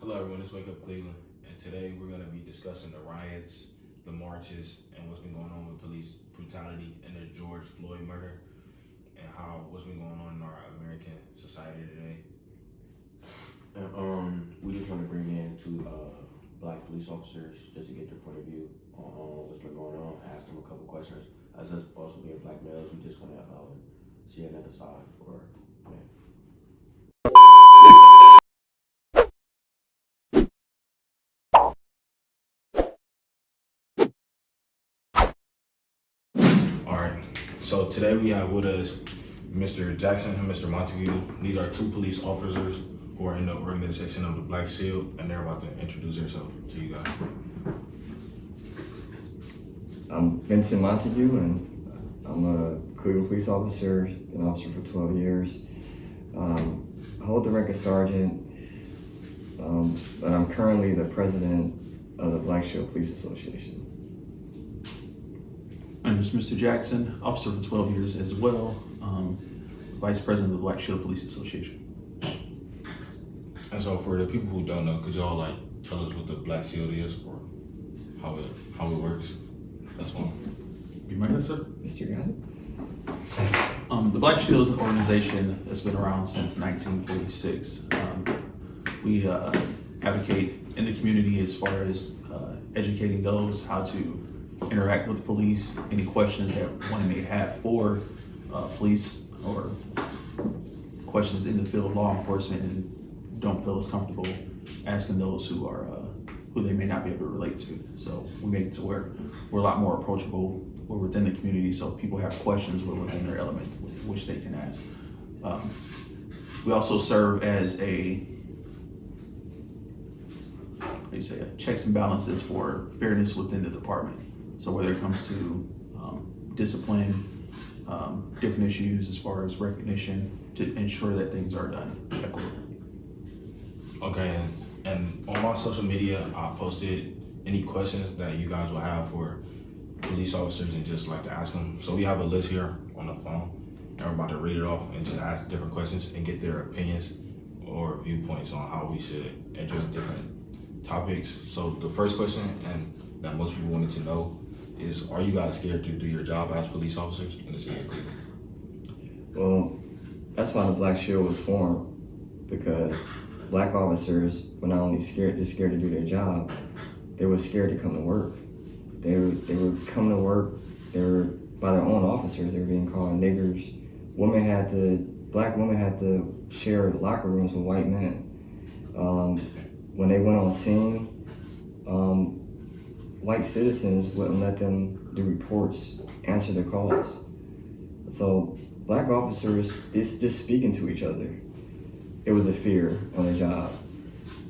Hello everyone, it's Wake Up Cleveland, and today we're going to be discussing the riots, the marches, and what's been going on with police brutality and the George Floyd murder, and what's been going on in our American society today. We just want to bring in two black police officers just to get their point of view on what's been going on. Ask them a couple questions. As us also being black males, we just want to see another side or yeah. Alright, so today we have with us Mr. Jackson and Mr. Montague. These are two police officers who are in the organization of the Black Shield, and they're about to introduce themselves to you guys. I'm Vincent Montague, and I'm a Cleveland police officer, been an officer for 12 years. I hold the rank of sergeant, but I'm currently the president of the Black Shield Police Association. My name is Mr. Jackson, officer for 12 years as well, vice president of the Black Shield Police Association. And so for the people who don't know, could y'all tell us what the Black Shield is or how it works? That's fine. You mind, sir? Mr. Guy? The Black Shield is an organization that's been around since 1946. We advocate in the community as far as educating those how to interact with the police, any questions that one may have for police or questions in the field of law enforcement and don't feel as comfortable asking those who they may not be able to relate to. So we make it to where we're a lot more approachable. We're within the community, so people have questions, we're within their element, which they can ask. We also serve as a checks and balances for fairness within the department. So whether it comes to discipline, different issues as far as recognition, to ensure that things are done equitably. Okay, and on my social media, I posted any questions that you guys will have for police officers and just like to ask them. So we have a list here on the phone, and we're about to read it off and just ask different questions and get their opinions or viewpoints on how we should address different topics. So the first question, and that most people wanted to know, is are you guys scared to do your job as police officers in the city of Cleveland? Well, that's why the Black Shield was formed, because black officers were not only scared to do their job, they were scared to come to work. They were coming to work, they were, by their own officers, they were being called niggers. Black women had to share locker rooms with white men. When they went on scene, white citizens wouldn't let them do reports, answer their calls. So black officers, just speaking to each other, it was a fear on the job.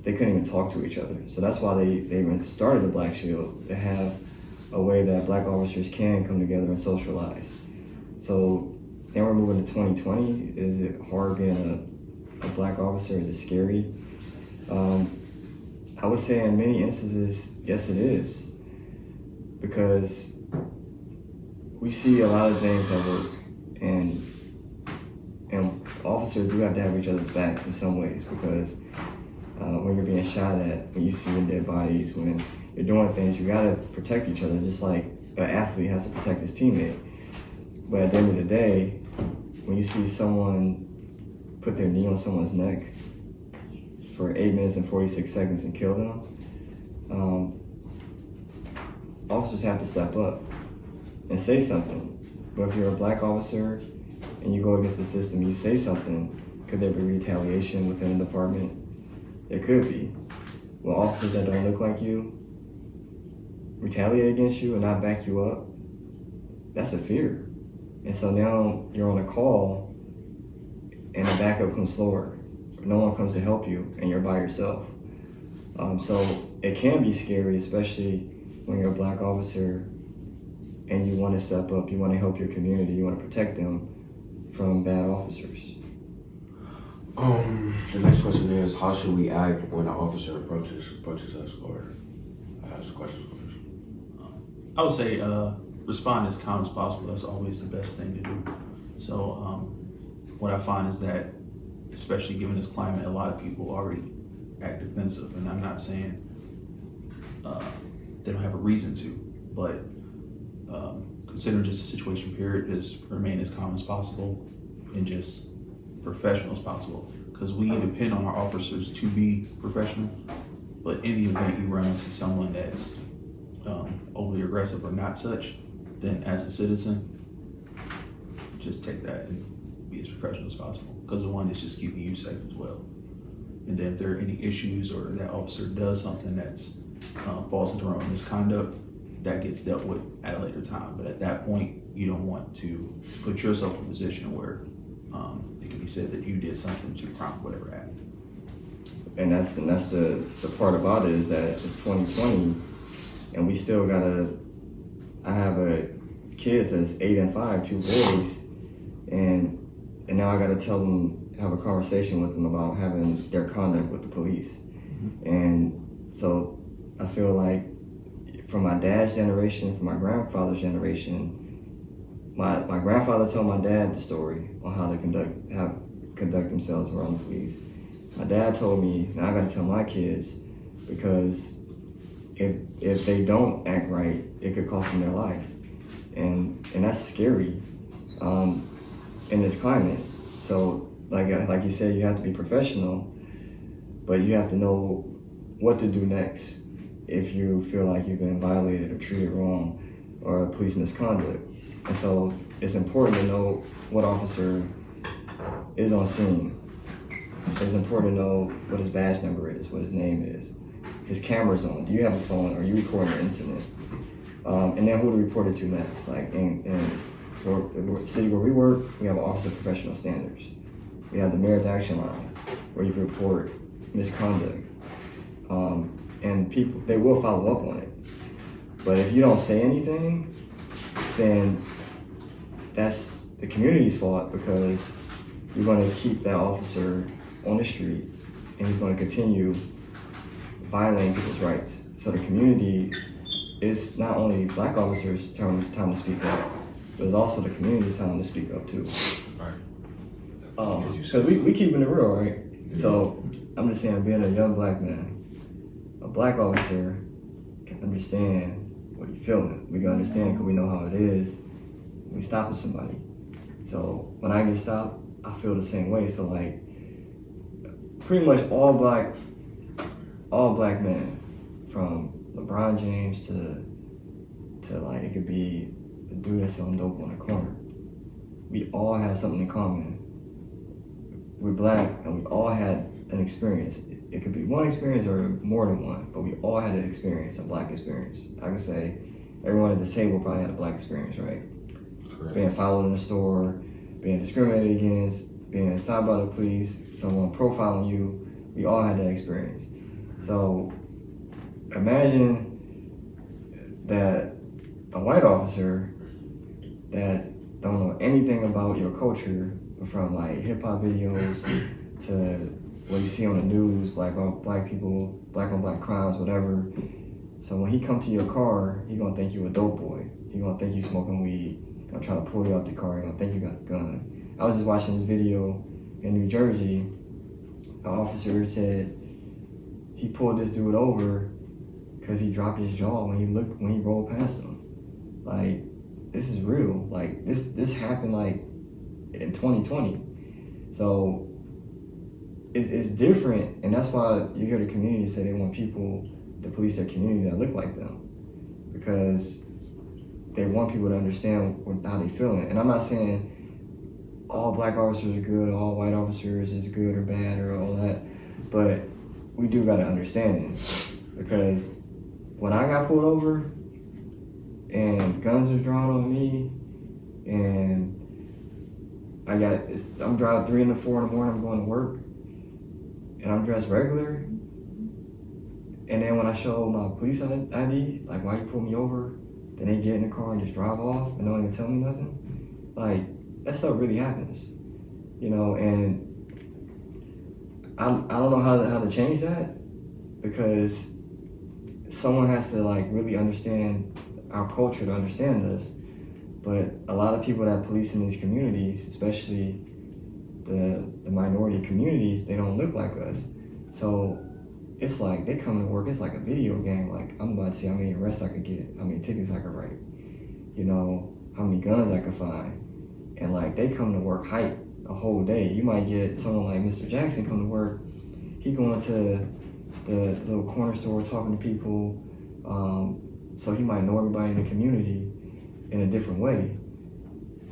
They couldn't even talk to each other. So that's why they even started the Black Shield, to have a way that black officers can come together and socialize. So now we're moving to 2020. Is it hard being a black officer? Is it scary? I would say in many instances, yes it is. Because we see a lot of things that work, and officers do have to have each other's back in some ways, because when you're being shot at, when you see dead bodies, when you're doing things, you gotta protect each other, just like an athlete has to protect his teammate. But at the end of the day, when you see someone put their knee on someone's neck for 8 minutes and 46 seconds and kill them, officers have to step up and say something. But if you're a black officer and you go against the system, you say something, could there be retaliation within the department? There could be. Well, officers that don't look like you retaliate against you and not back you up, that's a fear. And so now you're on a call and the backup comes slower. No one comes to help you and you're by yourself. So it can be scary, especially when you're a black officer and you want to step up, you want to help your community, you want to protect them from bad officers. The next question is, how should we act when an officer approaches us or asks questions of us? I would say respond as calm as possible. That's always the best thing to do. So what I find is that, especially given this climate, a lot of people already act defensive. And I'm not saying they don't have a reason to, but considering just the situation period, just remain as calm as possible and just professional as possible. Because we depend on our officers to be professional, but in the event you run into someone that's overly aggressive or not such, then as a citizen, just take that and be as professional as possible. Because the one is just keeping you safe as well. And then if there are any issues or that officer does something that's falls into wrong misconduct, that gets dealt with at a later time. But at that point, you don't want to put yourself in a position where it can be said that you did something to prompt whatever happened. And that's the part about it is that it's 2020, and we still gotta. I have a kids that's 8 and 5, 2 boys, and now I gotta tell them, have a conversation with them about having their conduct with the police. And so I feel like from my dad's generation, from my grandfather's generation, my grandfather told my dad the story on how to conduct themselves around the police. My dad told me, now I gotta tell my kids, because if they don't act right, it could cost them their life. And that's scary in this climate. So like you said, you have to be professional, but you have to know what to do next if you feel like you've been violated or treated wrong or police misconduct. And so it's important to know what officer is on scene. It's important to know what his badge number is, what his name is, his camera's on. Do you have a phone? Are you recording an incident? And then who to report it to next. Like in the city where we work, we have an Office of Professional Standards. We have the Mayor's Action Line, where you can report misconduct. And people, they will follow up on it. But if you don't say anything, then that's the community's fault, because you're going to keep that officer on the street and he's going to continue violating people's rights. So the community is not only black officers' time to speak up, but it's also the community's time to speak up too. Right. So we keeping it real, right? So I'm just saying, being a young black man, a black officer can understand what he's feeling. We can understand because we know how it is when we stopping somebody. So when I get stopped, I feel the same way. So like, pretty much all black men, from LeBron James to like, it could be a dude that's selling dope on the corner. We all have something in common. We're black and we all had an experience. It could be one experience or more than one, but we all had an experience, a black experience. I could say everyone at this table probably had a black experience, right? Correct. Being followed in the store, being discriminated against, being stopped by the police, someone profiling you. We all had that experience. So imagine that a white officer that don't know anything about your culture, from like hip hop videos to what you see on the news, black on black people, black on black crimes, whatever. So when he come to your car, he gonna think you a dope boy. He gonna think you smoking weed. He gonna try to pull you out the car. He gonna think you got a gun. I was just watching this video in New Jersey. An officer said he pulled this dude over because he dropped his jaw when he rolled past him. Like, this is real. Like this happened like in 2020. So it's different, and that's why you hear the community say they want people to police their community that look like them, because they want people to understand how they feeling. And I'm not saying all black officers are good, all white officers is good or bad or all that, but we do gotta understand it, because when I got pulled over and guns was drawn on me, and I'm driving 3 and 4 in the morning, I'm going to work, and I'm dressed regular, and then when I show my police ID, like, why you pull me over, then they get in the car and just drive off and don't even tell me nothing. Like, that stuff really happens, you know, and I don't know how to change that, because someone has to like really understand our culture to understand us. But a lot of people that police in these communities, especially the minority communities, they don't look like us. So it's like they come to work, it's like a video game. Like, I'm about to see how many arrests I could get, how many tickets I could write, you know, how many guns I could find. And like, they come to work hype a whole day. You might get someone like Mr. Jackson come to work, he going to the little corner store talking to people, so he might know everybody in the community in a different way.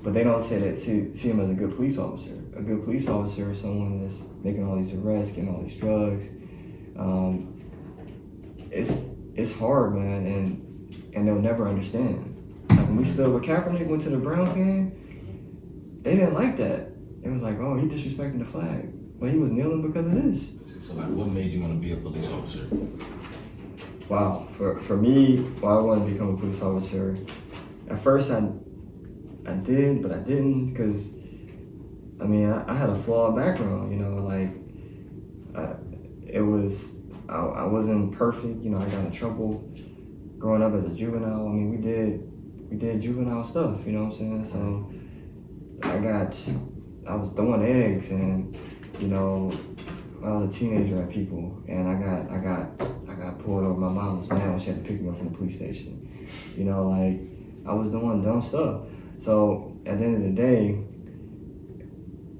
But they don't say that, see him as a good police officer. A good police officer is someone that's making all these arrests, getting all these drugs. It's hard, man, and they'll never understand. Like when when Kaepernick went to the Browns game, they didn't like that. It was like, oh, he disrespecting the flag. But he was kneeling because of this. So like, what made you want to be a police officer? Wow, for me, I wanted to become a police officer. At first, I did, but I didn't, because I mean, I had a flawed background, you know, like I wasn't perfect, you know. I got in trouble growing up as a juvenile. I mean, we did juvenile stuff, you know what I'm saying? So I was throwing eggs, and you know, I was a teenager at people, and I got pulled over. My mom was mad when she had to pick me up from the police station. You know, like, I was doing dumb stuff. So at the end of the day,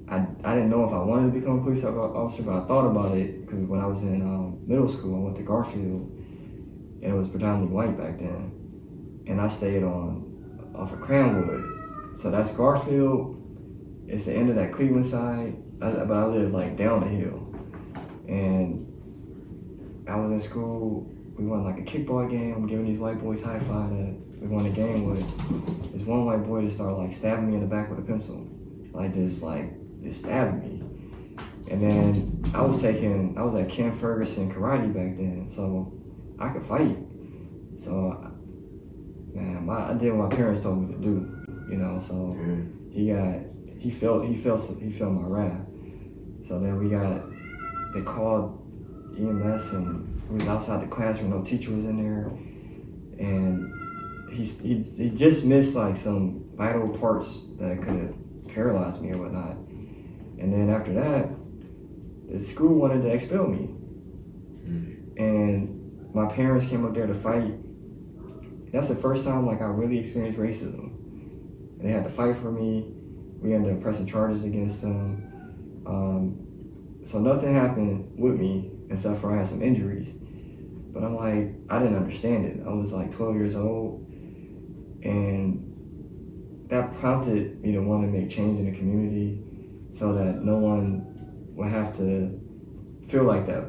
I didn't know if I wanted to become a police officer, but I thought about it, because when I was in middle school, I went to Garfield, and it was predominantly white back then, and I stayed off of Cranwood. So that's Garfield. It's the end of that Cleveland side, but I lived like down the hill. And I was in school, we won like a kickball game. I'm giving these white boys high five that we won the game with. This one white boy just started like stabbing me in the back with a pencil. Just stabbing me. And then I was at Ken Ferguson karate back then, so I could fight. So, man, I did what my parents told me to do, you know. So he felt my wrath. So then they called EMS, and we was outside the classroom, no teacher was in there, and he just missed like some vital parts that could have paralyzed me or whatnot. And then after that, the school wanted to expel me. And my parents came up there to fight. That's the first time like I really experienced racism. And they had to fight for me. We ended up pressing charges against them. So nothing happened with me except for I had some injuries. But I'm like, I didn't understand it. I was like 12 years old, and that prompted me to want to make change in the community so that no one would have to feel like that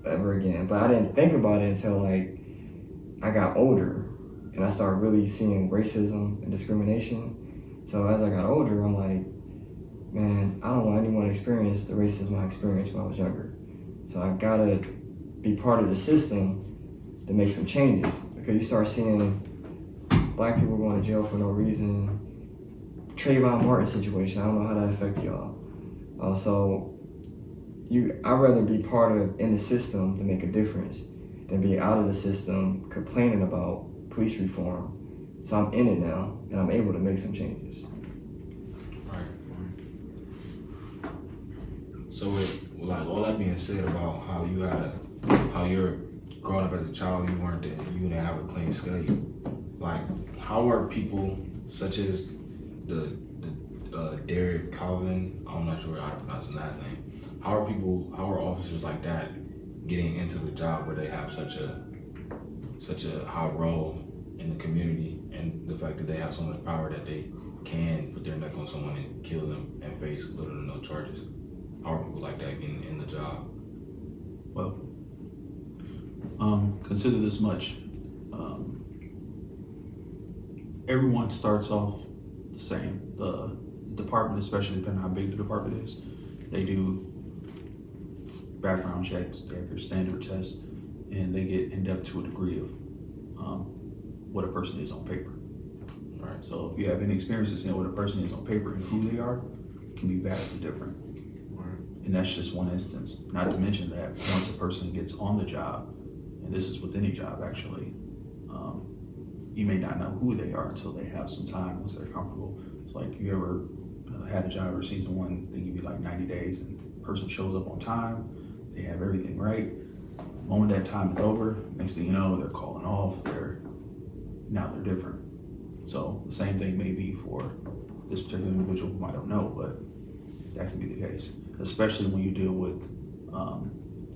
ever again. But I didn't think about it until like I got older and I started really seeing racism and discrimination. So as I got older, I'm like, man, I don't want anyone to experience the racism I experienced when I was younger. So I gotta be part of the system to make some changes, because you start seeing black people going to jail for no reason. Trayvon Martin situation, I don't know how that affected y'all. So I'd rather be in the system to make a difference than be out of the system complaining about police reform. So I'm in it now, and I'm able to make some changes. Right. So with like all that being said about how you're growing up as a child, you didn't have a clean schedule. Like, how are people such as the Derek Calvin, I'm not sure how to pronounce his last name. How are officers like that getting into the job where they have such a high role in the community, and the fact that they have so much power that they can put their neck on someone and kill them and face little to no charges? How are people like that getting in the job? Well, consider this much. Everyone starts off the same. The department, especially depending on how big the department is, they do background checks, they have their standard tests, and they get in depth to a degree of what a person is on paper. Right. So if you have any experience in seeing what a person is on paper and who they are, it can be vastly different. Right. And that's just one instance. Not to mention that once a person gets on the job, and this is with any job actually, you may not know who they are until they have some time once they're comfortable. It's like, you ever had a job or season one, they give you like 90 days, and the person shows up on time, they have everything right. moment that time is over, next thing you know, they're calling off. Now they're different. So the same thing may be for this particular individual whom I don't know, but that can be the case, especially when you deal with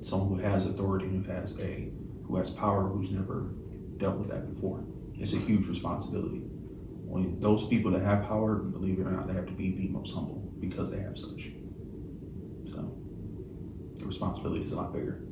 someone who has authority, who has power, who's never dealt with that before. It's a huge responsibility. When those people that have power, believe it or not, they have to be the most humble because they have such. So the responsibility is a lot bigger.